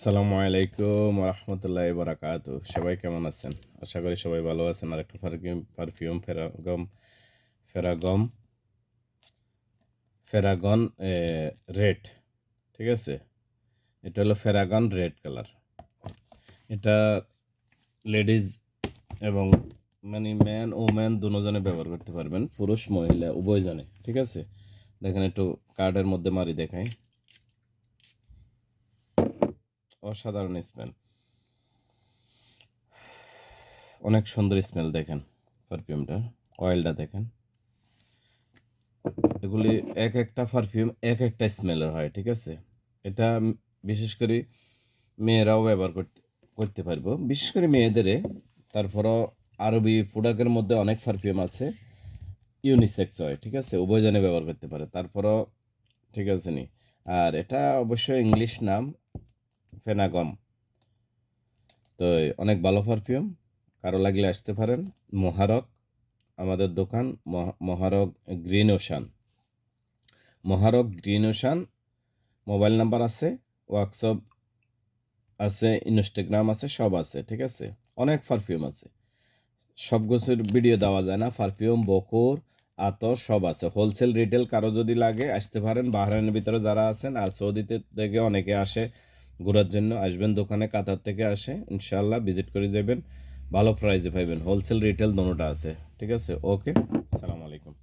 আসসালামু আলাইকুম রহমতুল্লাহি বারাকাতু। সবাই কেমন আছেন? আশা করি সবাই ভালো আছেন। আরেকটা পারফিউম ফেরাগম ফেরাগন রেড, ঠিক আছে। এটা হলো ফেরাগন রেড কালার। এটা লেডিজ এবং মানে ম্যান ও ম্যান দুজনে ব্যবহার করতে পারবেন, পুরুষ মহিলা উভয়জনে, ঠিক আছে। দেখেন একটু কার্ডের মধ্যে মারি দেখাই। অসাধারণ স্মেল, অনেক সুন্দর স্মেল। দেখেন পারফিউমটা, অয়েলটা দেখেন। এগুলি এক একটা পারফিউম এক একটা স্মেলের হয়, ঠিক আছে। এটা বিশেষ করে মেয়েরাও ব্যবহার করতে পারবো, বিশেষ করে মেয়েদেরে। তারপরও আরবি প্রোডাক্টের মধ্যে অনেক পারফিউম আছে ইউনিসেক্স হয়, ঠিক আছে, উভয়জনে ব্যবহার করতে পারে। তারপরও ঠিক আছে নি। আর এটা অবশ্যই ইংলিশ নাম ফেনাগম। তো অনেক ভালো পারফিউম, কারো লাগলে আসতে পারেন। মহারক আমাদের দোকান, মহারক গ্রিন ওশান, মহারক গ্রিন ওশান। মোবাইল নাম্বার আছে, হোয়াটসঅ্যাপ আছে, ইনস্টাগ্রাম আছে, সব আছে, ঠিক আছে। অনেক পারফিউম আছে, সব কিছুর ভিডিও দেওয়া যায় না। পারফিউম, বকুর, আতর সব আছে। হোলসেল রিটেল কারো যদি লাগে আসতে পারেন। বাহরাইনের ভিতরে যারা আছেন আর সৌদিতে থেকে অনেকে আসে ঘোরার জন্য, আসবেন দোকানে, কাতার থেকে আসে, ইনশাল্লাহ ভিজিট করে যাবেন। ভালো প্রাইসে পাইবেন, হোলসেল রিটেল দোনোটা আছে, ঠিক আছে। ওকে, সালাম আলাইকুম।